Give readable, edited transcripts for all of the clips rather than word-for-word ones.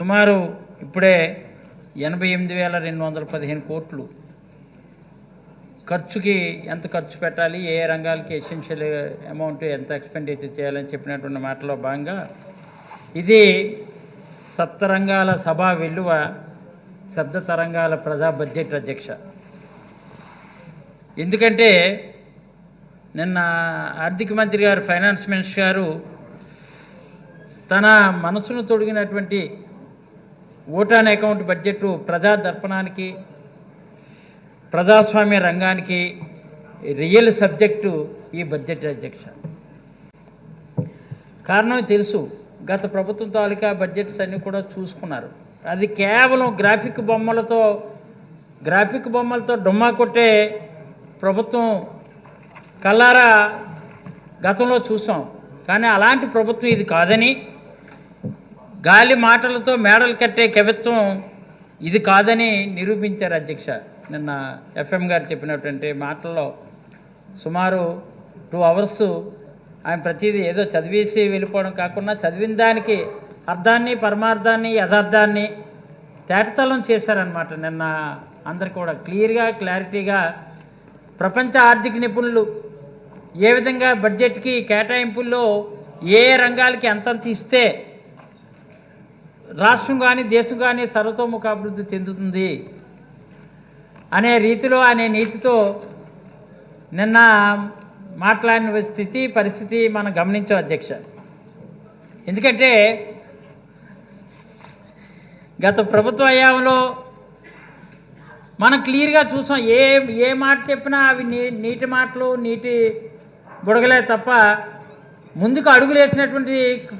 సుమారు ఇప్పుడే 88,215 కోట్లు ఖర్చుకి ఎంత ఖర్చు పెట్టాలి, ఏ రంగాలకి ఎసెన్షియల్ అమౌంట్ ఎంత ఎక్స్పెండిచర్ చేయాలని చెప్పినటువంటి మాటలో భాగంగా ఇది సప్తరంగాల సభా వెల్లువ శబ్ద తరంగాల ప్రజా బడ్జెట్ అధ్యక్ష. ఎందుకంటే నిన్న ఆర్థిక మంత్రి గారు, ఫైనాన్స్ మినిస్టర్ గారు తన మనసును తొడిగినటువంటి ఓట్ ఆన్ అకౌంట్ బడ్జెట్ ప్రజా దర్పణానికి, ప్రజాస్వామ్య రంగానికి రియల్ సబ్జెక్టు ఈ బడ్జెట్ అధ్యక్ష. కారణం తెలుసు, గత ప్రభుత్వం తాలూకా బడ్జెట్స్ అన్నీ కూడా చూసుకున్నారు. అది కేవలం గ్రాఫిక్ బొమ్మలతో డొమ్మా కొట్టే ప్రభుత్వం కల్లారా గతంలో చూసాం. కానీ అలాంటి ప్రభుత్వం ఇది కాదని, గాలి మాటలతో మేడలు కట్టే కవిత్వం ఇది కాదని నిరూపించారు అధ్యక్ష. నిన్న ఎఫ్ఎం గారు చెప్పినటువంటి మాటల్లో సుమారు 2 hours ఆయన ప్రతిదీ ఏదో చదివేసి వెళ్ళిపోవడం కాకుండా చదివిన దానికి అర్థాన్ని, పరమార్థాన్ని, యథార్థాన్ని తేటతలం చేశారనమాట. నిన్న అందరు కూడా క్లారిటీగా ప్రపంచ ఆర్థిక నిపుణులు ఏ విధంగా బడ్జెట్కి కేటాయింపుల్లో ఏ రంగాలకి ఎంతంత ఇస్తే రాష్ట్రం కానీ దేశం కానీ సర్వతోముఖ అభివృద్ధి చెందుతుంది అనే రీతిలో, అనే నీతితో నిన్న మాట్లాడిన పరిస్థితి మనం గమనించాం అధ్యక్ష. ఎందుకంటే గత ప్రభుత్వ హయాంలో మనం క్లియర్గా చూసాం. ఏ మాట చెప్పినా అవి నీటి మాటలు, నీటి బుడగలే తప్ప ముందుకు అడుగులేసినటువంటి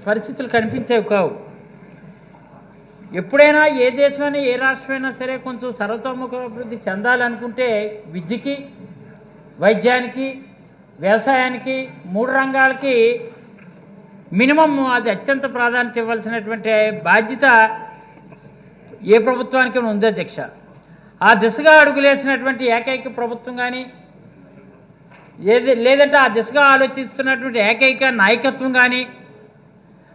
పరిస్థితులు కనిపించేవి కావు. ఎప్పుడైనా ఏ దేశమైనా, ఏ రాష్ట్రమైనా సరే కొంచెం సర్వతోముఖ అభివృద్ధి చెందాలనుకుంటే విద్యకి, వైద్యానికి, వ్యవసాయానికి, 3 రంగాలకి మినిమం అది అత్యంత ప్రాధాన్యత ఇవ్వాల్సినటువంటి బాధ్యత ఏ ప్రభుత్వానికి ఉంది అధ్యక్ష. ఆ దిశగా అడుగులేసినటువంటి ఏకైక ప్రభుత్వం కానీ, లేదంటే ఆ దిశగా ఆలోచిస్తున్నటువంటి ఏకైక నాయకత్వం కానీ,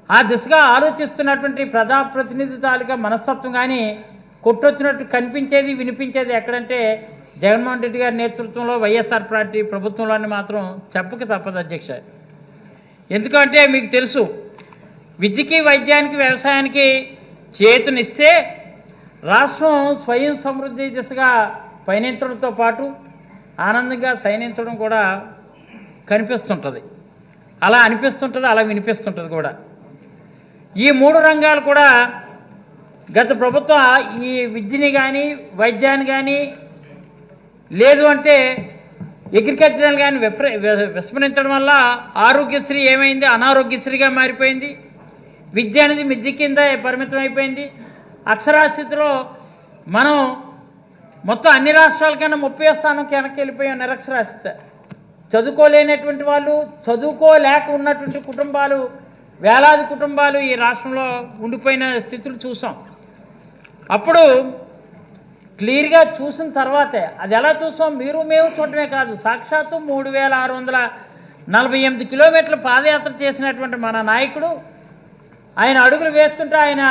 ఆ దిశగా ఆలోచిస్తున్నటువంటి ప్రజాప్రతినిధి తాలూకా మనస్తత్వం కానీ కొట్టొచ్చినట్టు కనిపించేది, వినిపించేది ఎక్కడంటే జగన్మోహన్ రెడ్డి గారి నేతృత్వంలో వైఎస్ఆర్ పార్టీ ప్రభుత్వంలోని మాత్రం చెప్పక తప్పదు అధ్యక్ష. ఎందుకంటే మీకు తెలుసు, విద్యకి, వైద్యానికి, వ్యవసాయానికి చేతునిస్తే రాష్ట్రం స్వయం సమృద్ధి దిశగా పయనించడంతో పాటు ఆనందంగా శయనించడం కూడా కనిపిస్తుంటుంది. అలా అనిపిస్తుంటుంది, అలా వినిపిస్తుంటుంది కూడా. ఈ 3 రంగాలు కూడా గత ప్రభుత్వం ఈ విద్యని కానీ, వైద్యాన్ని కానీ, లేదు అంటే అగ్రికల్చరల్ కానీ విస్మరించడం వల్ల ఆరోగ్యశ్రీ ఏమైంది, అనారోగ్యశ్రీగా మారిపోయింది. విద్య అనేది మిద్య కింద పరిమితం అయిపోయింది. అక్షరాస్యతలో మనం మొత్తం అన్ని రాష్ట్రాల కన్నా 30వ స్థానంకి వెనక్కి వెళ్ళిపోయాం. నిరక్షరాస్యత, చదువుకోలేనటువంటి వాళ్ళు, చదువుకోలేక ఉన్నటువంటి కుటుంబాలు, వేలాది కుటుంబాలు ఈ రాష్ట్రంలో ఉండిపోయిన స్థితులు చూసాం. అప్పుడు క్లియర్గా చూసిన తర్వాతే, అది ఎలా చూసాం, మేము చూడటమే కాదు, సాక్షాత్తు 3,648 కిలోమీటర్ల పాదయాత్ర చేసినటువంటి మన నాయకుడు, ఆయన అడుగులు వేస్తుంటే ఆయన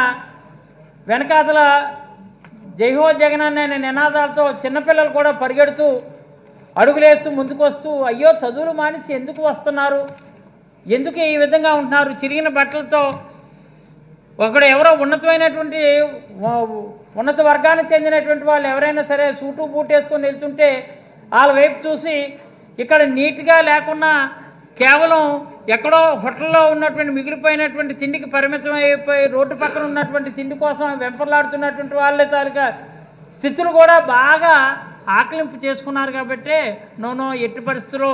వెనకాతల జైహో జగన్ అనే నినాదాలతో చిన్నపిల్లలు కూడా పరిగెడుతూ అడుగులేస్తూ ముందుకు వస్తూ, అయ్యో చదువులు మానేసి ఎందుకు వస్తున్నారు, ఎందుకు ఈ విధంగా ఉంటున్నారు, చిరిగిన బట్టలతో ఒకడు ఎవరో ఉన్నత వర్గానికి చెందినటువంటి వాళ్ళు ఎవరైనా సరే సూటు బూట్ వేసుకొని వెళ్తుంటే వాళ్ళ వైపు చూసి ఇక్కడ నీట్గా లేకుండా కేవలం ఎక్కడో హోటల్లో ఉన్నటువంటి మిగిలిపోయినటువంటి తిండికి పరిమితం అయిపోయి రోడ్డు పక్కన ఉన్నటువంటి తిండి కోసం వెంపర్లాడుతున్నటువంటి వాళ్ళే తాలూకా స్థితులు కూడా బాగా ఆకలింపు చేసుకున్నారు. కాబట్టి ఎట్టి పరిస్థితుల్లో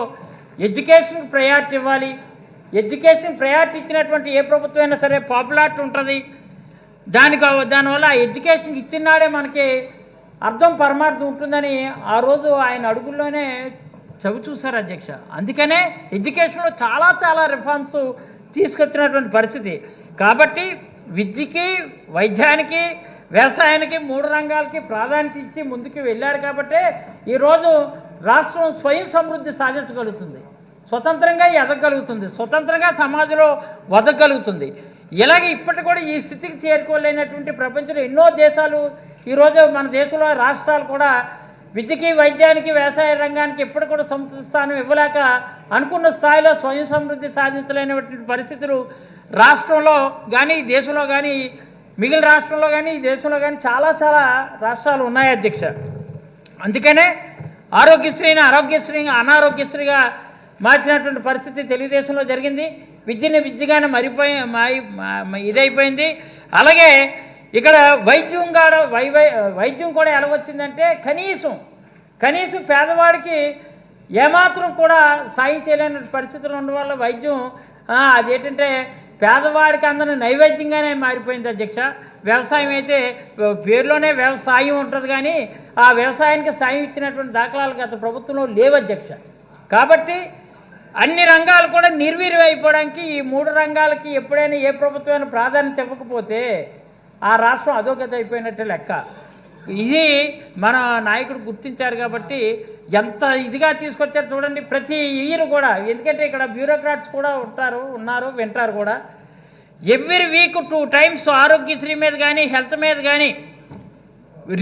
ఎడ్యుకేషన్కి ప్రయారిటీ ఇవ్వాలి. ఎడ్యుకేషన్ ప్రయారిటీ ఇచ్చినటువంటి ఏ ప్రభుత్వం అయినా సరే పాపులారిటీ ఉంటుంది. దానివల్ల ఆ ఎడ్యుకేషన్కి ఇచ్చినాడే మనకి అర్థం, పరమార్థం ఉంటుందని ఆ రోజు ఆయన అడుగుల్లోనే చవి చూశారు అధ్యక్ష. అందుకనే ఎడ్యుకేషన్లో చాలా రిఫార్మ్స్ తీసుకొచ్చినటువంటి పరిస్థితి. కాబట్టి విద్యకి, వైద్యానికి, వ్యవసాయానికి, 3 రంగాలకి ప్రాధాన్యత ఇచ్చి ముందుకు వెళ్ళారు. కాబట్టి ఈరోజు రాష్ట్రం స్వయం సమృద్ధి సాధించగలుగుతుంది, స్వతంత్రంగా ఎదగలుగుతుంది, స్వతంత్రంగా సమాజంలో వదగలుగుతుంది. ఇలాగే ఇప్పటి కూడా ఈ స్థితికి చేరుకోలేనటువంటి ప్రపంచంలో ఎన్నో దేశాలు ఈరోజు మన దేశంలో రాష్ట్రాలు కూడా విద్యకి వైద్యానికి వ్యవసాయ రంగానికి ఎప్పుడు కూడా సముచిత స్థానం ఇవ్వలేక అనుకున్న స్థాయిలో స్వయం సమృద్ధి సాధించలేనటువంటి పరిస్థితులు రాష్ట్రంలో కానీ దేశంలో కానీ మిగిలిన రాష్ట్రంలో కానీ ఈ దేశంలో కానీ చాలా చాలా రాష్ట్రాలు ఉన్నాయి అధ్యక్ష. అందుకనే ఆరోగ్యశ్రీని అనారోగ్యశ్రీగా మార్చినటువంటి పరిస్థితి తెలుగుదేశంలో జరిగింది. విద్యని విద్యగానే ఇదైపోయింది. అలాగే ఇక్కడ వైద్యం కూడా ఎలా వచ్చిందంటే కనీసం పేదవాడికి ఏమాత్రం కూడా సాయం చేయలేని పరిస్థితులు ఉండడం వల్ల వైద్యం అదేంటంటే పేదవాడికి అందరూ నైవేద్యంగానే మారిపోయింది అధ్యక్ష. వ్యవసాయం అయితే పేరులోనే వ్యవసాయం ఉంటుంది కానీ ఆ వ్యవసాయానికి సాయం ఇచ్చినటువంటి దాఖలాలు గత ప్రభుత్వంలో లేవు అధ్యక్ష. కాబట్టి అన్ని రంగాలు కూడా నిర్వీర్యం అయిపోవడానికి ఈ 3 రంగాలకి ఎప్పుడైనా ఏ ప్రభుత్వమైనా ప్రాధాన్యత ఇవ్వకపోతే ఆ రాష్ట్రం అధోగతి అయిపోయినట్టే లెక్క. ఇది మన నాయకుడు గుర్తించారు కాబట్టి ఎంత ఇదిగా తీసుకొచ్చారు చూడండి. ప్రతి ఇయర్ కూడా, ఎందుకంటే ఇక్కడ బ్యూరోక్రాట్స్ కూడా ఉన్నారు వింటారు కూడా, ఎవ్రీ వీక్ 2 times ఆరోగ్యశ్రీ మీద కానీ హెల్త్ మీద కానీ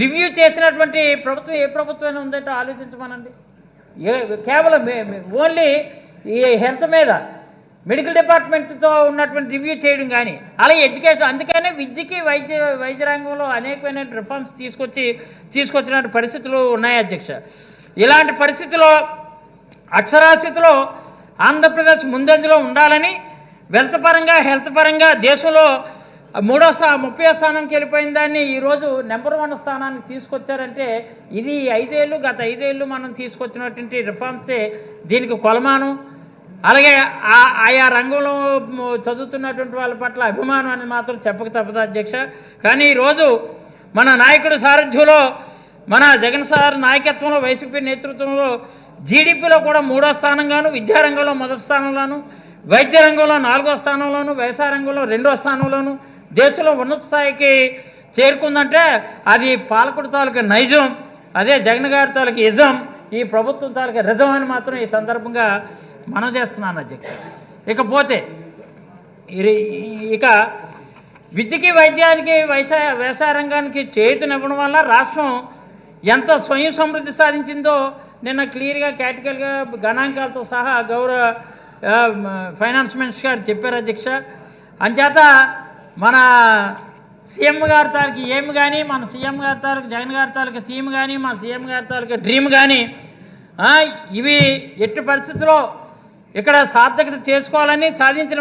రివ్యూ చేసినటువంటి ప్రభుత్వం ఏ ప్రభుత్వమైనా ఉందంటే ఆలోచించమనండి. కేవలం ఓన్లీ ఈ హెల్త్ మీద మెడికల్ డిపార్ట్మెంట్తో ఉన్నటువంటి రివ్యూ చేయడం కానీ అలా ఎడ్యుకేషన్. అందుకనే విద్యకి వైద్య రంగంలో అనేకమైన రిఫార్మ్స్ తీసుకొచ్చిన పరిస్థితులు ఉన్నాయి అధ్యక్ష. ఇలాంటి పరిస్థితుల్లో అక్షరాస్యతలో ఆంధ్రప్రదేశ్ ముందంజలో ఉండాలని హెల్త్ పరంగా దేశంలో 30వ స్థానంకి వెళ్ళిపోయిన దాన్ని ఈరోజు నెంబర్ 1 స్థానానికి తీసుకొచ్చారంటే ఇది గత 5 ఏళ్ళు మనం తీసుకొచ్చినటువంటి రిఫార్మ్సే దీనికి కొలమానం. అలాగే ఆయా రంగంలో చదువుతున్నటువంటి వాళ్ళ పట్ల అభిమానం అని మాత్రం చెప్పక తప్పదు అధ్యక్ష. కానీ ఈరోజు మన నాయకుడి సారథ్యంలో మన జగన్ సార్ నాయకత్వంలో వైసీపీ నేతృత్వంలో జీడిపిలో కూడా 3వ స్థానంగాను, విద్యారంగంలో 1వ స్థానంలోను, వైద్య రంగంలో 4వ స్థానంలోను, వ్యవసాయ రంగంలో 2వ స్థానంలోను దేశంలో ఉన్నత స్థాయికి చేరుకుందంటే అది పాలకుడి తాలూకా నైజం, అదే జగన్ గారి తాలూకా ఇజం, ఈ ప్రభుత్వం తాలూకా రిజం అని మాత్రం ఈ సందర్భంగా మనం చేస్తున్నాను అధ్యక్ష. ఇకపోతే ఇక విద్యకి వైద్యానికి వ్యవసాయ రంగానికి చేయూతనివ్వడం వల్ల రాష్ట్రం ఎంత స్వయం సమృద్ధి సాధించిందో నిన్న క్లియర్గా క్యాటికల్గా గణాంకాలతో సహా గౌరవ ఫైనాన్స్ మినిస్టర్ గారు చెప్పారు అధ్యక్ష. అంచేత మన సీఎం గారి తాలూకు ఏం కానీ, మన సీఎం గారి తాలూకు జగన్ గారి తాలూకు థీమ్ కానీ, మన సీఎం గారి తాలూకు డ్రీమ్ కానీ ఇవి ఎట్టి పరిస్థితుల్లో ఇక్కడ సార్థకత చేసుకోవాలని సాధించిన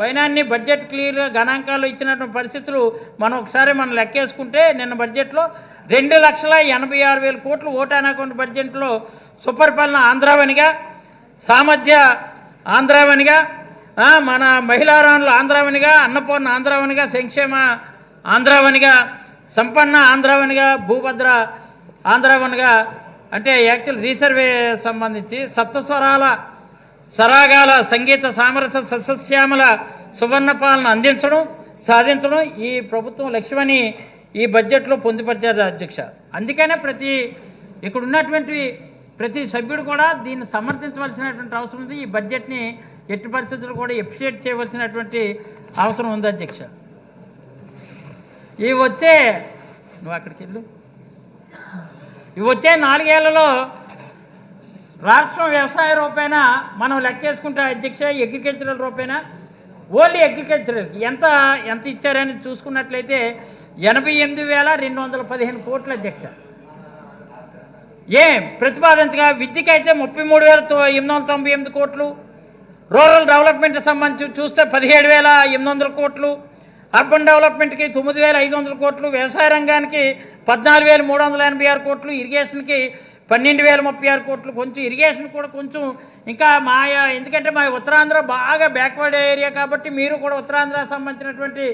వైనాన్ని బడ్జెట్ క్లియర్గా గణాంకాలు ఇచ్చినటువంటి పరిస్థితులు మనం ఒకసారి లెక్కేసుకుంటే నిన్న బడ్జెట్లో 2,86,000 కోట్లు ఓటాన్ అకౌంట్ బడ్జెట్లో సుపరిపాలన ఆంధ్రావనిగా, సామర్థ్య ఆంధ్రావనిగా, మన మహిళారాణులు ఆంధ్రావనిగా, అన్నపూర్ణ ఆంధ్రావనిగా, సంక్షేమ ఆంధ్రావనిగా, సంపన్న ఆంధ్రావనిగా, భూభద్ర ఆంధ్రావనిగా, అంటే యాక్చువల్ రీసర్వే సంబంధించి సప్తస్వరాల సరాగాల సంగీత సామరస్య సస్యశ్యామల సువర్ణపాలన సాధించడం ఈ ప్రభుత్వం లక్ష్యమని ఈ బడ్జెట్లో పొందుపరిచారు అధ్యక్ష. అందుకనే ఇక్కడ ఉన్నటువంటి ప్రతి సభ్యుడు కూడా దీన్ని సమర్థించవలసినటువంటి అవసరం ఉంది. ఈ బడ్జెట్ని ఎట్టి పరిస్థితులు కూడా ఎప్రిషియేట్ చేయవలసినటువంటి అవసరం ఉంది అధ్యక్ష. ఇవి వచ్చే 4 ఏళ్లలో రాష్ట్రం వ్యవసాయ రూపేణ మనం లెక్కేసుకుంటే అధ్యక్ష, అగ్రికల్చరల్ రూపేణ ఓన్లీ అగ్రికల్చరల్కి ఎంత ఇచ్చారని చూసుకున్నట్లయితే 88,215 కోట్లు అధ్యక్ష. ప్రతిపాదించగా విద్యకి అయితే 33,898 కోట్లు, రూరల్ డెవలప్మెంట్ సంబంధించి చూస్తే 17,800 కోట్లు, అర్బన్ డెవలప్మెంట్కి 9,500 కోట్లు, వ్యవసాయ రంగానికి 14,386 కోట్లు, ఇరిగేషన్కి 12,036 కోట్లు. కొంచెం ఇరిగేషన్ కూడా కొంచెం ఇంకా ఎందుకంటే మా ఉత్తరాంధ్ర బాగా బ్యాక్వర్డ్ ఏరియా కాబట్టి మీరు కూడా ఉత్తరాంధ్ర సంబంధించినటువంటి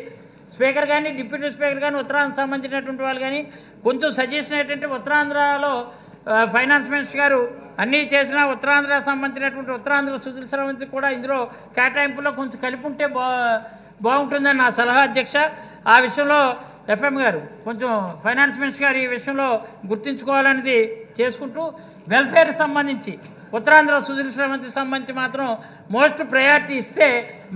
స్పీకర్ కానీ డిప్యూటీ స్పీకర్ కానీ ఉత్తరాంధ్ర సంబంధించినటువంటి వాళ్ళు కానీ కొంచెం సజెషన్ ఏంటంటే ఉత్తరాంధ్రలో ఫైనాన్స్ మినిస్టర్ గారు అన్నీ చేసినా ఉత్తరాంధ్ర సంబంధించినటువంటి ఉత్తరాంధ్ర సుధీర శ్రవంతి కూడా ఇందులో కేటాయింపులో కొంచెం కలిపి ఉంటే బాగుంటుందని నా సలహా అధ్యక్ష. ఆ విషయంలో ఎఫ్ఎం గారు కొంచెం ఫైనాన్స్ మినిస్టర్ గారు ఈ విషయంలో గుర్తుంచుకోవాలనేది చేసుకుంటూ వెల్ఫేర్కి సంబంధించి ఉత్తరాంధ్ర సుజల శ్రమంతికి సంబంధించి మాత్రం మోస్ట్ ప్రయారిటీ ఇస్తే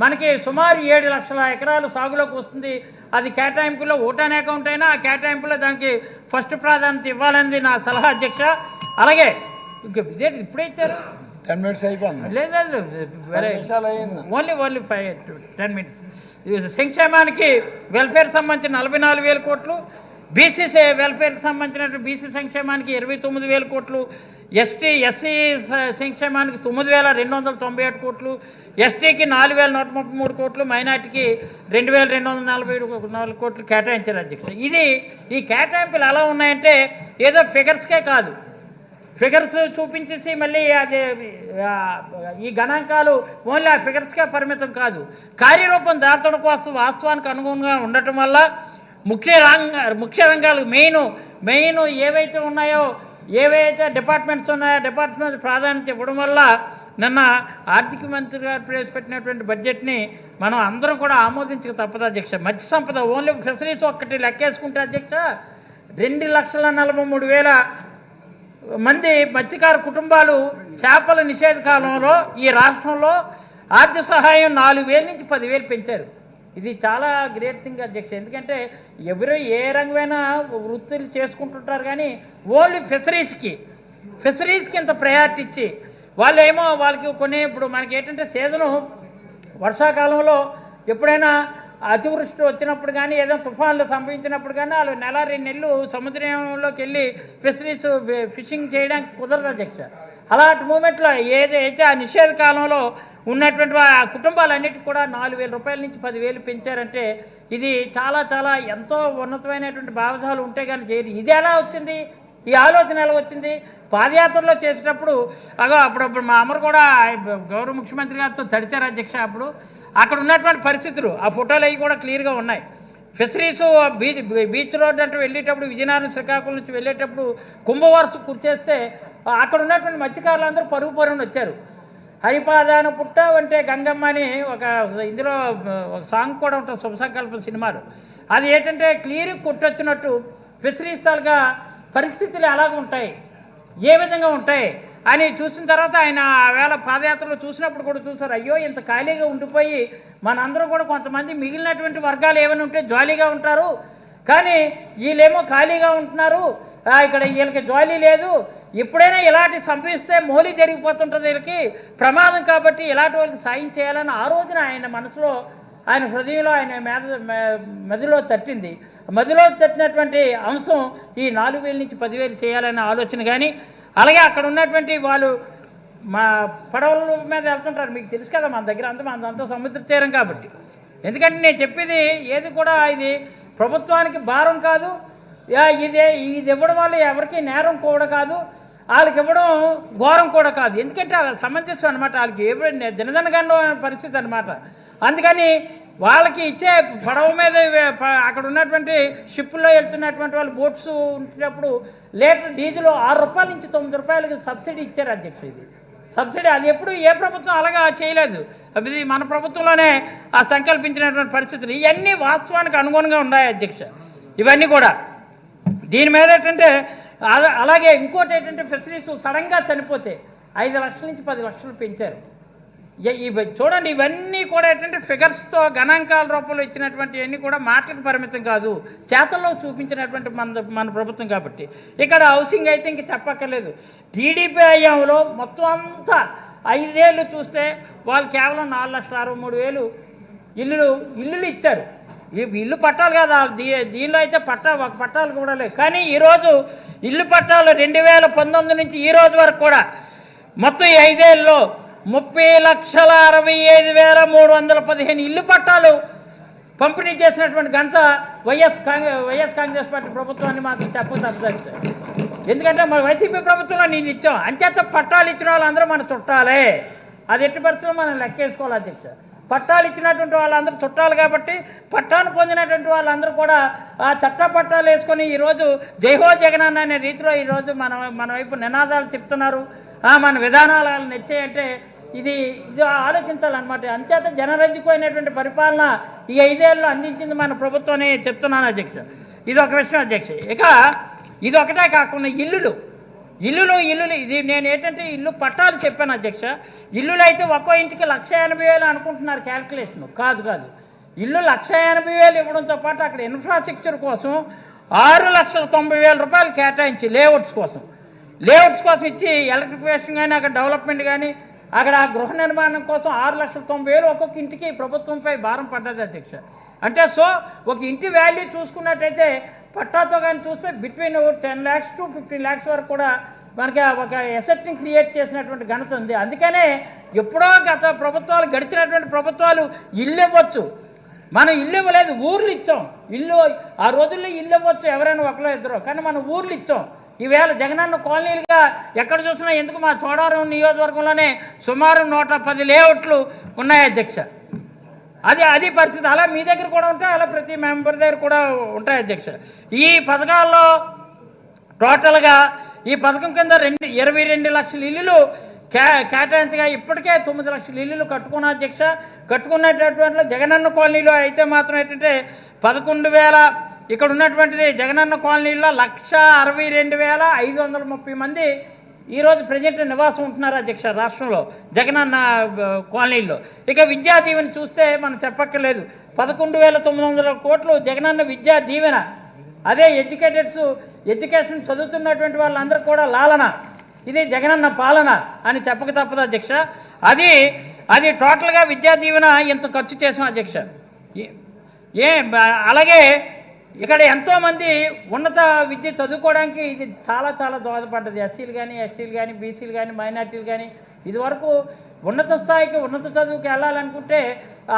మనకి సుమారు 7 లక్షల ఎకరాలు సాగులోకి వస్తుంది. అది కేటాయింపులో ఓటాన్ అకౌంట్ అయినా ఆ కేటాయింపులో దానికి ఫస్ట్ ప్రాధాన్యత ఇవ్వాలనేది నా సలహా అధ్యక్ష. అలాగే ఇదే ఇప్పుడే ఇచ్చారు 10 minutes అయిపోయింది. లేదు ఓన్లీ 10 minutes. సంక్షేమానికి వెల్ఫేర్ సంబంధించి 44,000 కోట్లు, బీసీ వెల్ఫేర్కి సంబంధించినట్టు బీసీ సంక్షేమానికి 29,000 కోట్లు, ఎస్సీ సంక్షేమానికి 9,297 కోట్లు, ఎస్టీకి 4,133 కోట్లు, మైనార్టీకి 2,244 కోట్లు కేటాయించారు అధ్యక్ష. ఈ కేటాయింపులు ఎలా ఉన్నాయంటే ఏదో ఫిగర్స్కే కాదు, ఫిగర్స్ చూపించేసి మళ్ళీ అది ఈ గణాంకాలు ఓన్లీ ఆ ఫిగర్స్కే పరిమితం కాదు, కార్యరూపం దాల్చడం కోసం వాస్తవానికి అనుగుణంగా ఉండటం వల్ల ముఖ్య రంగాలు మెయిన్ ఏవైతే ఉన్నాయో, ఏవైతే డిపార్ట్మెంట్స్ ఉన్నాయో డిపార్ట్మెంట్ ప్రాధాన్యత ఇవ్వడం వల్ల నిన్న ఆర్థిక మంత్రి గారు ప్రవేశపెట్టినటువంటి బడ్జెట్ని మనం అందరం కూడా ఆమోదించక తప్పదు అధ్యక్ష. మత్స్య సంపద ఓన్లీ ఫిషరీస్ ఒక్కటి లెక్కేసుకుంటే అధ్యక్ష 2,43,000 మంది మత్స్యకార కుటుంబాలు చేపల నిషేధ కాలంలో ఈ రాష్ట్రంలో ఆర్థిక సహాయం 4,000 నుంచి 10,000 పెంచారు. ఇది చాలా గ్రేట్ థింగ్ అధ్యక్ష. ఎందుకంటే ఎవరు ఏ రంగమైనా వృత్తులు చేసుకుంటుంటారు, కానీ ఓన్లీ ఫిషరీస్కి ఇంత ప్రయారిటీ ఇచ్చి వాళ్ళకి కొన్ని ఇప్పుడు మనకి ఏంటంటే సీజను వర్షాకాలంలో ఎప్పుడైనా అతివృష్టి వచ్చినప్పుడు కానీ ఏదైనా తుఫాన్లు సంభవించినప్పుడు కానీ వాళ్ళు 1-2 నెలలు సముద్రంలోకి వెళ్ళి ఫిషింగ్ చేయడానికి కుదరదు అధ్యక్ష. అలాంటి మూమెంట్లో ఏదైతే ఆ నిషేధ కాలంలో ఉన్నటువంటి ఆ కుటుంబాలన్నిటికీ కూడా 4,000 రూపాయల నుంచి 10,000 పెంచారంటే ఇది చాలా చాలా ఎంతో ఉన్నతమైనటువంటి భావజాలు ఉంటే కానీ చేయరు. ఇది ఎలా వచ్చింది, ఈ ఆలోచన ఎలా వచ్చింది? పాదయాత్రలో చేసేటప్పుడు అప్పుడప్పుడు మా అమ్మరు కూడా గౌరవ ముఖ్యమంత్రి గారితో తడిచారు అధ్యక్ష. అప్పుడు అక్కడ ఉన్నటువంటి పరిస్థితులు ఆ ఫోటోలు అవి కూడా క్లియర్గా ఉన్నాయి. ఫిషరీస్ బీచ్ రోడ్ అంటూ వెళ్ళేటప్పుడు విజయనగరం శ్రీకాకుళం నుంచి వెళ్ళేటప్పుడు కుంభవరస కూర్చేస్తే అక్కడ ఉన్నటువంటి మత్స్యకారులందరూ పరుగున వచ్చారు. హరిపాదాన పుట్ట అంటే గంగమ్మ అని ఇందులో ఒక సాంగ్ కూడా ఉంటుంది శుభసంకల్పం సినిమాలో. అది ఏంటంటే క్లియర్గా కొట్టొచ్చినట్టు ఫిషరీస్ తాలూకా పరిస్థితులు ఎలాగ ఉంటాయి, ఏ విధంగా ఉంటాయి అని చూసిన తర్వాత ఆయన వేళ పాదయాత్రలో చూసినప్పుడు కూడా చూసారు, అయ్యో ఇంత ఖాళీగా ఉండిపోయి మనందరం కూడా కొంతమంది మిగిలినటువంటి వర్గాలు ఏమైనా ఉంటే జాలీగా ఉంటారు, కానీ వీళ్ళేమో ఖాళీగా ఉంటున్నారు, ఇక్కడ వీళ్ళకి జాలీ లేదు, ఎప్పుడైనా ఇలాంటి సంభవిస్తే మోలీ జరిగిపోతుంటుంది, వీళ్ళకి ప్రమాదం, కాబట్టి ఇలాంటి వాళ్ళకి సాయం చేయాలని ఆ రోజున ఆయన మనసులో ఆయన హృదయంలో ఆయన మదిలో తట్టింది. మదిలో తట్టినటువంటి అంశం ఈ 4,000 నుంచి 10,000 చేయాలనే ఆలోచన. కానీ అలాగే అక్కడ ఉన్నటువంటి వాళ్ళు మా పడవల మీద వెళ్తుంటారు, మీకు తెలుసు కదా, మన దగ్గర అంతా సముద్ర తీరం కాబట్టి. ఎందుకంటే నేను చెప్పేది ఏది కూడా ఇది ప్రభుత్వానికి భారం కాదు, ఇది ఇవ్వడం వల్ల ఎవరికి నేరం కూడా కాదు, వాళ్ళకి ఇవ్వడం ఘోరం కూడా కాదు. ఎందుకంటే సమంజసం అనమాట, వాళ్ళకి దినదనగానో పరిస్థితి అనమాట. అందుకని వాళ్ళకి ఇచ్చే పడవ మీద అక్కడ ఉన్నటువంటి షిప్పుల్లో వెళ్తున్నటువంటి వాళ్ళు బోట్స్ ఉంటున్నప్పుడు లీటర్ డీజిల్ 6 రూపాయల నుంచి 9 రూపాయలకి సబ్సిడీ ఇచ్చారు అధ్యక్ష. ఇది సబ్సిడీ, అది ఎప్పుడు ఏ ప్రభుత్వం అలాగా చేయలేదు, అది మన ప్రభుత్వంలోనే ఆ సంకల్పించినటువంటి పరిస్థితులు. ఇవన్నీ వాస్తవానికి అనుగుణంగా ఉన్నాయి అధ్యక్ష. ఇవన్నీ కూడా దీని మీద ఏంటంటే అలాగే ఇంకోటి ఏంటంటే ఫిషరీస్ సడన్గా చనిపోతే 5 లక్షల నుంచి 10 లక్షలు పెంచారు. చూడండి, ఇవన్నీ కూడా ఏంటంటే ఫిగర్స్తో గణాంకాల రూపంలో ఇచ్చినటువంటి అన్నీ కూడా మాటలకు పరిమితం కాదు, చేతల్లో చూపించినటువంటి మన ప్రభుత్వం. కాబట్టి ఇక్కడ హౌసింగ్ అయితే ఇంక చెప్పక్కర్లేదు. టీడీపీ హయాంలో మొత్తం అంతా 5 ఏళ్ళు చూస్తే వాళ్ళు కేవలం 4,63,000 ఇల్లులు ఇచ్చారు. ఇల్లు పట్టాలు కదా, దీనిలో అయితే ఒక పట్టాలు కూడా లేవు. కానీ ఈరోజు ఇల్లు పట్టాలు 2019 నుంచి ఈ రోజు వరకు కూడా మొత్తం ఈ 5 ఏళ్ళలో 30,65,315 ఇల్లు పట్టాలు పంపిణీ చేసినటువంటి ఘనత వైఎస్ కాంగ్రెస్ పార్టీ ప్రభుత్వాన్ని మాత్రం చెప్పదలుచుకోండి. ఎందుకంటే మన వైసీపీ ప్రభుత్వంలో నేను ఇచ్చాం, అంచేత పట్టాలు ఇచ్చిన వాళ్ళందరూ మన చుట్టాలే, అది ఎట్టి పరిస్థితుల్లో మనం లెక్కేసుకోవాలి అధ్యక్ష. పట్టాలు ఇచ్చినటువంటి వాళ్ళందరూ చుట్టాలు కాబట్టి పట్టాను పొందినటువంటి వాళ్ళందరూ కూడా ఆ పట్టాలు వేసుకొని ఈరోజు జైహో జగనన్న అనే రీతిలో ఈరోజు మన వైపు నినాదాలు చెప్తున్నారు, మన విధానాలు నెచ్చాయంటే ఇది ఇది ఆలోచించాలన్నమాట. అంచేత జనరంజకమైనటువంటి పరిపాలన ఈ 5 ఏళ్ళలో అందించింది మన ప్రభుత్వం అని చెప్తున్నాను అధ్యక్ష. ఇది ఒక విషయం అధ్యక్ష. ఇక ఇది ఒకటే కాకుండా ఇల్లులు ఇది నేను ఏంటంటే ఇల్లు పట్టాలు చెప్పాను అధ్యక్ష. ఇల్లులు అయితే ఒక్కో ఇంటికి 1,80,000 అనుకుంటున్నారు క్యాల్కులేషన్. కాదు ఇల్లు 1,80,000 ఇవ్వడంతో పాటు అక్కడ ఇన్ఫ్రాస్ట్రక్చర్ కోసం 6,90,000 రూపాయలు కేటాయించి లేఅవుట్స్ కోసం ఇచ్చి ఎలక్ట్రిఫికేషన్ కానీ అక్కడ డెవలప్మెంట్ కానీ అక్కడ గృహ నిర్మాణం కోసం 6,90,000 ఒక్కొక్క ఇంటికి ప్రభుత్వంపై భారం పడ్డది అధ్యక్ష. అంటే సో ఒక ఇంటి వాల్యూ చూసుకున్నట్టయితే పట్టాతో కానీ చూస్తే బిట్వీన్ 10 lakhs to 15 lakhs వరకు కూడా మనకి ఒక ఎసెట్ని క్రియేట్ చేసినటువంటి ఘనత ఉంది. అందుకనే ఎప్పుడో గత ప్రభుత్వాలు గడిచినటువంటి ప్రభుత్వాలు ఇల్లు ఇవ్వచ్చు, మనం ఇల్లు ఇవ్వలేదు, ఊర్లు ఇచ్చాం. ఇల్లు ఆ రోజుల్లో ఇల్లు ఇవ్వచ్చు ఎవరైనా ఒకరో ఇద్దరు, కానీ మనం ఊర్లు ఇచ్చాం. ఈవేళ జగనన్న కాలనీలుగా ఎక్కడ చూసినా ఎందుకు మా చోడవరం నియోజకవర్గంలోనే సుమారు 110 లేఅవుట్లు ఉన్నాయి అధ్యక్ష. అది పరిస్థితి. అలా మీ దగ్గర కూడా ఉంటాయి, అలా ప్రతి మెంబర్ దగ్గర కూడా ఉంటాయి అధ్యక్ష. ఈ పథకాల్లో టోటల్గా ఈ పథకం కింద 22 లక్షల ఇల్లులు కేటాయించగా ఇప్పటికే 9 లక్షల ఇల్లులు కట్టుకున్న అధ్యక్ష. కట్టుకున్నటువంటి జగనన్న కాలనీలో అయితే మాత్రం ఏంటంటే 11,000 ఇక్కడ ఉన్నటువంటిది జగనన్న కాలనీలో 1,62,530 మంది ఈరోజు ప్రజెంట్ నివాసం ఉంటున్నారు అధ్యక్ష రాష్ట్రంలో జగనన్న కాలనీల్లో. ఇక విద్యా దీవెన చూస్తే మనం చెప్పక్కర్లేదు, 11,900 కోట్లు జగనన్న విద్యా దీవెన. అదే ఎడ్యుకేషన్ చదువుతున్నటువంటి వాళ్ళందరూ కూడా లాలన, ఇది జగనన్న పాలన అని చెప్పక తప్పదు అధ్యక్ష. అది టోటల్గా విద్యా దీవెన ఎంత ఖర్చు చేసాం అధ్యక్ష. అలాగే ఇక్కడ ఎంతోమంది ఉన్నత విద్య చదువుకోవడానికి ఇది చాలా దోహదపడ్డది. ఎస్సీలు కానీ, ఎస్టీలు కానీ, బీసీలు కానీ, మైనార్టీలు కానీ ఇదివరకు ఉన్నత స్థాయికి ఉన్నత చదువుకి వెళ్ళాలనుకుంటే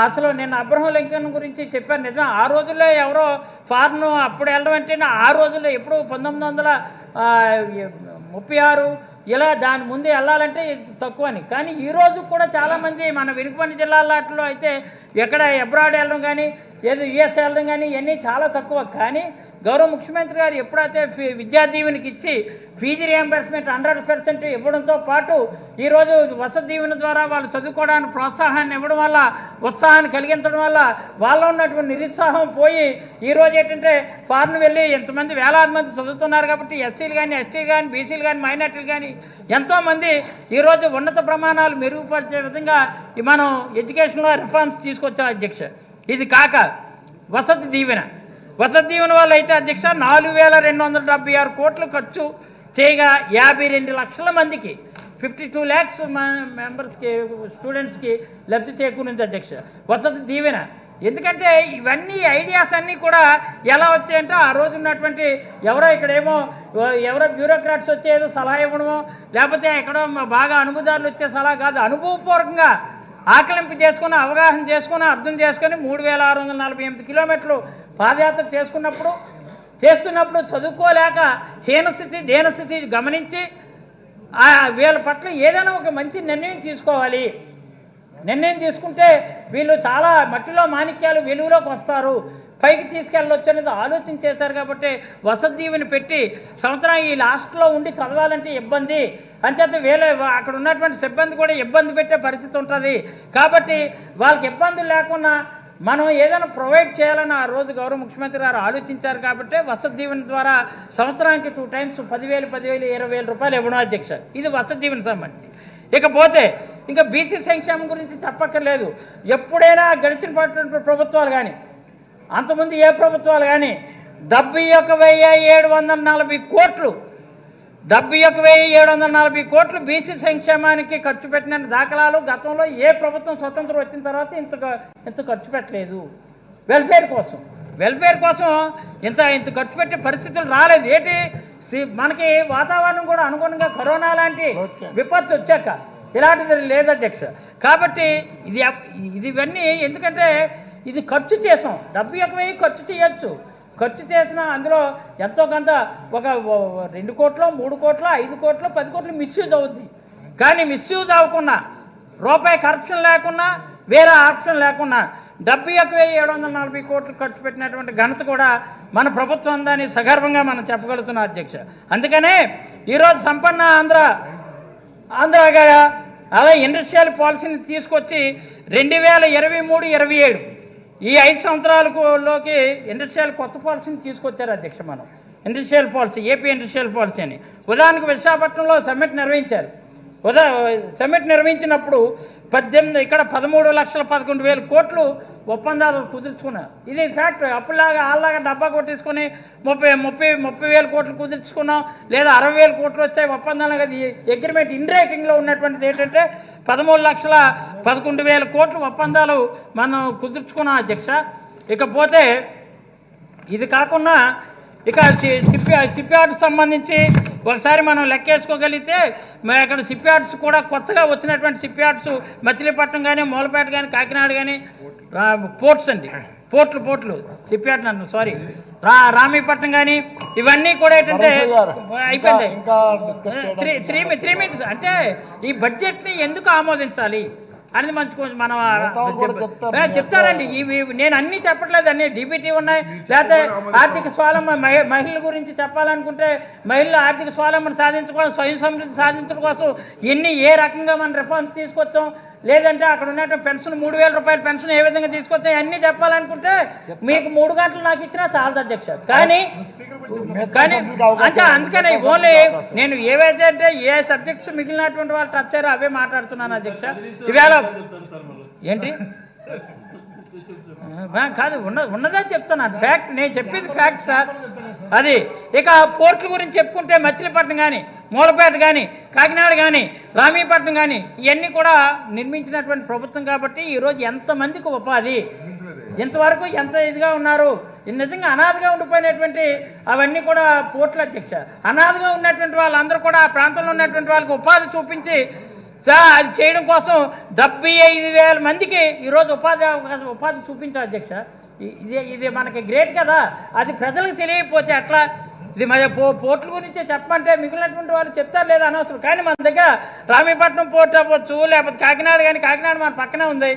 అసలు నేను అబ్రహం లింకన్ గురించి చెప్పాను. నిజమే, ఆ రోజుల్లో ఎవరో ఫారెన్ అప్పుడు వెళ్ళడం అంటే ఆ రోజుల్లో ఎప్పుడు 1936 ఇలా దాని ముందు వెళ్ళాలంటే తక్కువని. కానీ ఈరోజు కూడా చాలామంది మన వెనుకబడిన జిల్లాల్లో అయితే ఎక్కడ అబ్రాడ్ వెళ్ళడం కానీ ఏదో యుఎస్ వెళ్ళడం కానీ ఇవన్నీ చాలా తక్కువ. కానీ గౌరవ ముఖ్యమంత్రి గారు ఎప్పుడైతే విద్యా దీవెనకి ఇచ్చి ఫీజు రియంబర్స్మెంట్ 100% ఇవ్వడంతో పాటు ఈరోజు వసతి దీవెన ద్వారా వాళ్ళు చదువుకోవడానికి ప్రోత్సాహాన్ని ఇవ్వడం వల్ల, ఉత్సాహాన్ని కలిగించడం వల్ల వాళ్ళలో ఉన్నటువంటి నిరుత్సాహం పోయి ఈరోజు ఏంటంటే ఫారెన్ వెళ్ళి ఎంతమంది వేలాది మంది చదువుతున్నారు. కాబట్టి ఎస్సీలు కానీ, ఎస్టీలు కానీ, బీసీలు కానీ, మైనార్టీలు కానీ ఎంతోమంది ఈరోజు ఉన్నత ప్రమాణాలు మెరుగుపరిచే విధంగా మనం ఎడ్యుకేషన్లో రిఫార్మ్స్ తీసుకొచ్చాం అధ్యక్ష. ఇది కాక వసతి దీవెన వల్ల అయితే అధ్యక్ష 4,276 కోట్లు ఖర్చు చేయగా 52 లక్షల మందికి 52 lakhs మెంబర్స్కి, స్టూడెంట్స్కి లబ్ధి చేకూరింది అధ్యక్ష వసతి దీవెన. ఎందుకంటే ఇవన్నీ ఐడియాస్ అన్నీ కూడా ఎలా వచ్చాయంటే ఆ రోజు ఉన్నటువంటి ఎవరో బ్యూరోక్రాట్స్ వచ్చి ఏదో సలహా ఇవ్వడమో, లేకపోతే ఎక్కడో బాగా అనుభవదారులు వచ్చే సలహా కాదు, అనుభవపూర్వకంగా ఆకలింపు చేసుకుని, అవగాహన చేసుకుని, అర్థం చేసుకొని 3,648 కిలోమీటర్లు పాదయాత్ర చేస్తున్నప్పుడు చదువుకోలేక దీనస్థితి గమనించి వీళ్ళ పట్ల ఏదైనా ఒక మంచి నిర్ణయం తీసుకోవాలి. నిర్ణయం తీసుకుంటే వీళ్ళు చాలా మట్టిలో మాణిక్యాలు వెలుగులోకి వస్తారు, పైకి తీసుకెళ్ళొచ్చు అనేది ఆలోచన చేశారు. కాబట్టి వసతి దీవెన పెట్టి సంవత్సరం ఈ లాస్ట్లో ఉండి చదవాలంటే ఇబ్బంది, అంచేత అక్కడ ఉన్నటువంటి సిబ్బంది కూడా ఇబ్బంది పెట్టే పరిస్థితి ఉంటుంది. కాబట్టి వాళ్ళకి ఇబ్బందులు లేకుండా మనం ఏదైనా ప్రొవైడ్ చేయాలని ఆ రోజు గౌరవ ముఖ్యమంత్రి గారు ఆలోచించారు. కాబట్టి వసతి దీవెన ద్వారా సంవత్సరానికి 2 times 10,000, 20,000 రూపాయలు ఇవ్వడం అధ్యక్ష. ఇది వసతి దీవెన సంబంధించి. ఇకపోతే ఇంకా బీసీ సంక్షేమం గురించి చెప్పక్కర్లేదు. ఎప్పుడైనా గడిచిన ప్రభుత్వాలు కానీ, అంతకుముందు ఏ ప్రభుత్వాలు కానీ 71,740 కోట్లు 71,740 కోట్లు బీసీ సంక్షేమానికి ఖర్చు పెట్టిన దాఖలాలు గతంలో ఏ ప్రభుత్వం స్వతంత్రం వచ్చిన తర్వాత ఇంత ఖర్చు పెట్టలేదు. వెల్ఫేర్ కోసం ఇంత ఖర్చు పెట్టే పరిస్థితులు రాలేదు. మనకి వాతావరణం కూడా అనుగుణంగా కరోనా లాంటి విపత్తు వచ్చాక ఇలాంటిది లేదు అధ్యక్ష. కాబట్టి ఇవన్నీ ఎందుకంటే ఇది ఖర్చు చేసాం, 71,000 ఖర్చు చేయొచ్చు. ఖర్చు చేసినా అందులో ఎంతో కొంత ఒక 2 కోట్లు, 3 కోట్లు, 5 కోట్లు, 10 కోట్లు మిస్యూజ్ అవుద్ది. కానీ మిస్యూజ్ అవ్వకుండా, రూపాయి కరప్షన్ లేకుండా, వేరే ఆప్షన్ లేకుండా 71,740 కోట్లు ఖర్చు పెట్టినటువంటి ఘనత కూడా మన ప్రభుత్వం ఉందని సగర్వంగా మనం చెప్పగలుగుతున్నాం అధ్యక్ష. అందుకనే ఈరోజు సంపన్న ఆంధ్రగా అలా ఇండస్ట్రియల్ పాలసీని తీసుకొచ్చి 2023-27 ఈ 5 సంవత్సరాలలోకి ఇండస్ట్రియల్ కొత్త పాలసీని తీసుకొచ్చారు అధ్యక్ష. మనం industrial policy, AP industrial policy అని ఉదాహరణకు విశాఖపట్నంలో సమ్మిట్ నిర్వహించారు. సమ్మిట్ నిర్వహించినప్పుడు 13,11,11,000 కోట్లు ఒప్పందాలు కుదుర్చుకున్నారు. ఇది ఫ్యాక్ట్. అప్పుడులాగా వాళ్ళలాగా డబ్బా కొట్టేసుకొని 30,000 కోట్లు కుదుర్చుకున్నాం, లేదా 60,000 కోట్లు వచ్చాయి ఒప్పందాలు. కదా అగ్రిమెంట్ ఇన్ రైటింగ్లో ఉన్నటువంటిది ఏంటంటే 13,11,000 కోట్లు ఒప్పందాలు మనం కుదుర్చుకున్నాం అధ్యక్ష. ఇకపోతే ఇది కాకుండా ఇక షిప్యార్డ్స్ సంబంధించి ఒకసారి మనం లెక్కేసుకోగలిగితే ఇక్కడ షిప్యార్డ్స్ కూడా కొత్తగా వచ్చినటువంటి షిప్యార్డ్స్ మచిలీపట్నం కానీ, మూలపేట కానీ, కాకినాడ కానీ, పోర్ట్స్ అండి, పోర్ట్లు షిప్యార్డ్ అంటారు, సారీ, రామీపట్నం కానీ, ఇవన్నీ కూడా ఏంటంటే అయిపోయింది. 3 మినిట్స్ అంటే ఈ బడ్జెట్ని ఎందుకు ఆమోదించాలి అనేది మంచి కొంచెం మనం చెప్తారండి. ఇవి నేను అన్నీ చెప్పట్లేదు, అన్నీ డీబీటీ ఉన్నాయి. లేకపోతే ఆర్థిక స్వావలంబన, మహిళల గురించి చెప్పాలనుకుంటే మహిళల ఆర్థిక స్వావలంబన సాధించుకోవడం, స్వయం సమృద్ధి సాధించడం కోసం ఏ రకంగా మనం రిఫార్మ్స్ తీసుకొచ్చాం, లేదంటే అక్కడ ఉన్నటువంటి పెన్షన్ 3,000 రూపాయల పెన్షన్ ఏ విధంగా తీసుకొచ్చాం, అన్నీ చెప్పాలనుకుంటే మీకు 3 గంటలు నాకు ఇచ్చినా చాలదు అధ్యక్ష. కానీ అంటే అందుకని ఓన్లీ నేను ఏవైతే అంటే ఏ సబ్జెక్ట్స్ మిగిలినటువంటి వాళ్ళు టచ్ అయ్యారో అవే మాట్లాడుతున్నాను అధ్యక్ష. ఇవాళ ఏంటి కాదు ఉన్నదే చెప్తున్నాను, ఫ్యాక్ట్. నేను చెప్పేది ఫ్యాక్ట్ సార్. అది ఇక పోర్టుల గురించి చెప్పుకుంటే మచిలీపట్నం కానీ, మూలపేట కానీ, కాకినాడ కానీ, రామీపట్నం కానీ ఇవన్నీ కూడా నిర్మించినటువంటి ప్రభుత్వం కాబట్టి ఈరోజు ఎంతమందికి ఉపాధి, ఇంతవరకు ఎంత ఇదిగా ఉన్నారు. నిజంగా అనాథగా ఉండిపోయినటువంటి అవన్నీ కూడా పోర్టుల అధ్యక్ష. అనాథగా ఉన్నటువంటి వాళ్ళందరూ కూడా ఆ ప్రాంతంలో ఉన్నటువంటి వాళ్ళకి ఉపాధి చూపించి అది చేయడం కోసం 75,000 మందికి ఈరోజు ఉపాధి చూపించారు అధ్యక్ష. ఇది మనకి గ్రేట్ కదా. అది ప్రజలకు తెలియకపోతే అట్లా. ఇది మన పోర్టుల గురించి చెప్పమంటే మిగిలినటువంటి వాళ్ళు చెప్తారు లేదా అనవసరం. కానీ మన దగ్గర రామీపట్నం పోర్ట్ అవ్వచ్చు, లేకపోతే కాకినాడ కానీ, కాకినాడ మన పక్కనే ఉంది,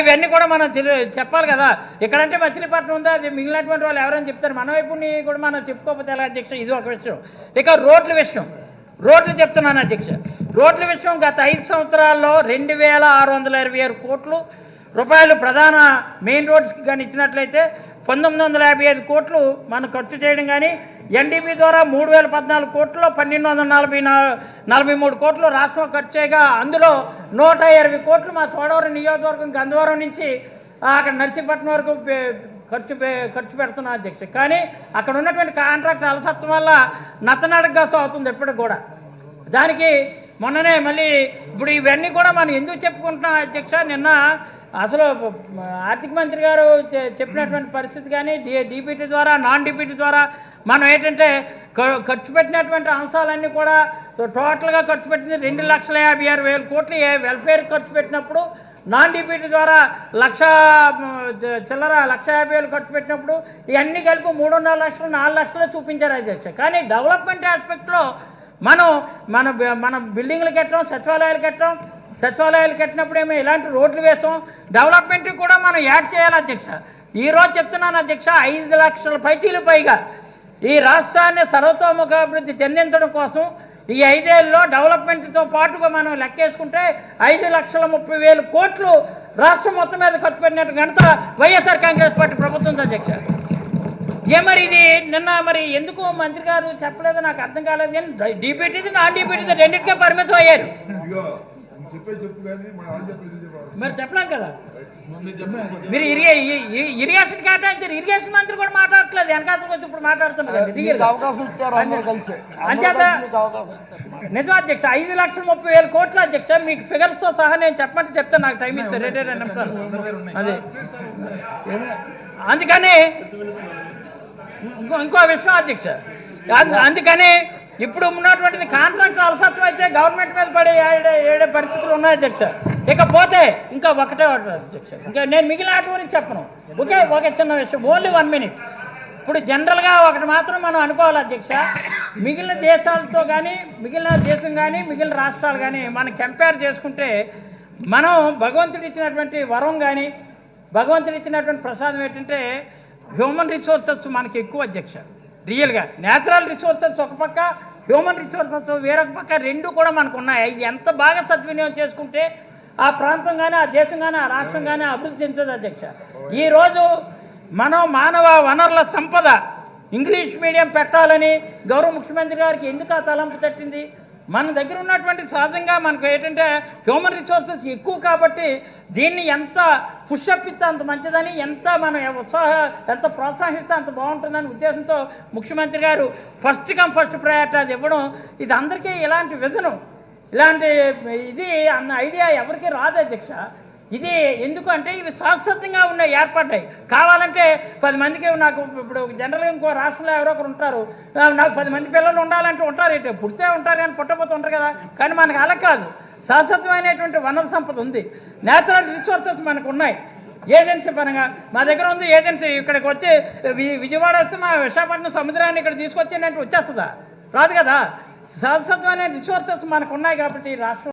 ఇవన్నీ కూడా మనం చెప్పాలి కదా. ఇక్కడంటే మచిలీపట్నం ఉందా, అది మిగిలినటువంటి వాళ్ళు ఎవరైనా చెప్తారు. మన వైపు కూడా మనం చెప్పుకోకపోతే ఎలా అధ్యక్ష. ఇది ఒక విషయం. ఇక రోడ్లు చెప్తున్నాను అధ్యక్ష. రోడ్ల విషయం గత 5 సంవత్సరాల్లో 2,627 కోట్లు రూపాయలు ప్రధాన మెయిన్ రోడ్స్కి కానీ ఇచ్చినట్లయితే 1,955 కోట్లు మనం ఖర్చు చేయడం కానీ, ఎన్డీపీ ద్వారా 3,014 కోట్లు, 1,243 కోట్లు రాష్ట్రం ఖర్చు చేయగా అందులో 120 కోట్లు మా తోడవరం నియోజకవర్గం గంధవరం నుంచి అక్కడ నర్సీపట్నం వరకు ఖర్చు పెడుతున్నాం అధ్యక్ష. కానీ అక్కడ ఉన్నటువంటి కాంట్రాక్ట్ అలసత్వం వల్ల నత్తనడకగా సాగుతుంది ఎప్పటికి కూడా. దానికి మొన్ననే మళ్ళీ ఇప్పుడు ఇవన్నీ కూడా మనం ఎందుకు చెప్పుకుంటున్నాం అధ్యక్ష. నిన్న అసలు ఆర్థిక మంత్రి గారు చెప్పినటువంటి పరిస్థితి కానీ, డీబీటీ ద్వారా, నాన్ డీబీటీ ద్వారా మనం ఏంటంటే ఖర్చు పెట్టినటువంటి అంశాలన్నీ కూడా టోటల్గా ఖర్చు పెట్టింది 2,56,000 కోట్లు వెల్ఫేర్ ఖర్చు పెట్టినప్పుడు, నాన్ డీబీటీ ద్వారా 1,50,000 ఖర్చు పెట్టినప్పుడు ఇవన్నీ కలిపి 3.5 లక్షలు 4 లక్షలు చూపించారు అధ్యక్ష. కానీ డెవలప్మెంట్ ఆస్పెక్ట్లో మన బిల్డింగ్లు కట్టడం, సచివాలయాలు కట్టినప్పుడు ఏమో ఇలాంటి రోడ్లు వేసాం. డెవలప్మెంట్ కూడా మనం యాడ్ చేయాలి అధ్యక్ష. ఈరోజు చెప్తున్నాను అధ్యక్ష, 5 లక్షల పైగా ఈ రాష్ట్రాన్ని సర్వతోముఖాభివృద్ధి చెందించడం కోసం ఈ 5 ఏళ్ళలో డెవలప్మెంట్తో పాటుగా మనం లెక్కేసుకుంటే 5,30,000 కోట్లు రాష్ట్రం మొత్తం మీద ఖర్చు పెట్టినట్టు ఘనత వైఎస్ఆర్ కాంగ్రెస్ పార్టీ ప్రభుత్వం అధ్యక్ష. మరి ఇది నిన్న మరి ఎందుకు మంత్రి గారు చెప్పలేదో నాకు అర్థం కాలేదు. కానీ డీబీటీది, నాన్ డీబీటీది రెండింటికే పరిమితం అయ్యారు. మరి చెప్పలేదు కదా. మీరు ఇరిగేషన్ కేటాయించారు, ఇరిగేషన్ మంత్రి కూడా మాట్లాడట్లేదు, వెనకాతలకు వచ్చి ఇప్పుడు మాట్లాడుతున్నారు. అంచేత నిజం అధ్యక్ష, 5,30,000 కోట్ల అధ్యక్ష. మీకు ఫిగర్స్తో సహా నేను చెప్పమంటే చెప్తాను, నాకు టైం ఇచ్చారు 2 నిమిషాలు. అదే అందుకని ఇంకో విషయం అధ్యక్ష, అందుకని ఇప్పుడు ఉన్నటువంటిది కాంట్రాక్ట్ అలసత్వం అయితే గవర్నమెంట్ మీద పడే ఏడే పరిస్థితులు ఉన్నాయి అధ్యక్ష. ఇకపోతే ఇంకా ఒకటే అధ్యక్ష, ఇంకా నేను మిగిలిన వాటి గురించి చెప్పను. ఒక చిన్న విషయం, ఓన్లీ 1 మినిట్. ఇప్పుడు జనరల్గా ఒకటి మాత్రం మనం అనుకోవాలి అధ్యక్ష, మిగిలిన దేశాలతో కానీ, మిగిలిన దేశం కానీ, మిగిలిన రాష్ట్రాలు కానీ మనం కంపేర్ చేసుకుంటే మనం భగవంతుడు ఇచ్చినటువంటి వరం కానీ, భగవంతుడు ఇచ్చినటువంటి ప్రసాదం ఏంటంటే హ్యూమన్ రిసోర్సెస్ మనకి ఎక్కువ అధ్యక్ష. రియల్గా న్యాచురల్ రిసోర్సెస్ ఒక పక్క, హ్యూమన్ రిసోర్సెస్ వేరొక పక్క రెండు కూడా మనకు ఉన్నాయి. ఇది ఎంత బాగా సద్వినియోగం చేసుకుంటే ఆ ప్రాంతం కానీ ఆ దేశం కానీ ఆ రాష్ట్రం కానీ అభివృద్ధి చెందుతుంది అధ్యక్ష. ఈరోజు మనం మానవ వనరుల సంపద ఇంగ్లీష్ మీడియం పెట్టాలని గౌరవ ముఖ్యమంత్రి గారికి ఎందుకు ఆ తలంపు తట్టింది? మన దగ్గర ఉన్నటువంటి సహజంగా మనకు ఏంటంటే హ్యూమన్ రిసోర్సెస్ ఎక్కువ కాబట్టి దీన్ని ఎంత పుషప్ ఇస్తే అంత మంచిదని, ఎంత మనం ఎంత ప్రోత్సహిస్తే అంత బాగుంటుందని ఉద్దేశంతో ముఖ్యమంత్రి గారు ఫస్ట్ కమ్ ఫస్ట్ ప్రయారిటీ అది ఇవ్వడం, ఇది అందరికీ ఇలాంటి విజను ఇలాంటి ఇది అన్న ఐడియా ఎవరికి రాదు అధ్యక్ష. ఇది ఎందుకు అంటే ఇవి శాశ్వతంగా ఉన్నాయి, ఏర్పడ్డాయి. కావాలంటే 10 మందికి నాకు ఇప్పుడు జనరల్గా ఇంకో రాష్ట్రంలో ఎవరో ఒకరు ఉంటారు, నాకు 10 మంది పిల్లలు ఉండాలంటే ఉంటారు, ఇటు పుడితే ఉంటారు కానీ పుట్టపోతే ఉంటారు కదా. కానీ మనకు అలా కాదు, శాశ్వతమైనటువంటి వనరు సంపద ఉంది, నేచురల్ రిసోర్సెస్ మనకు ఉన్నాయి. ఏజెన్సీ పరంగా మా దగ్గర ఉంది ఏజెన్సీ. ఇక్కడికి వచ్చి విజయవాడ వచ్చి మా విశాఖపట్నం సముద్రాన్ని ఇక్కడ తీసుకొచ్చి వచ్చేస్తుందా? రాదు కదా. శాశ్వతమైన రిసోర్సెస్ మనకు ఉన్నాయి కాబట్టి రాష్ట్రం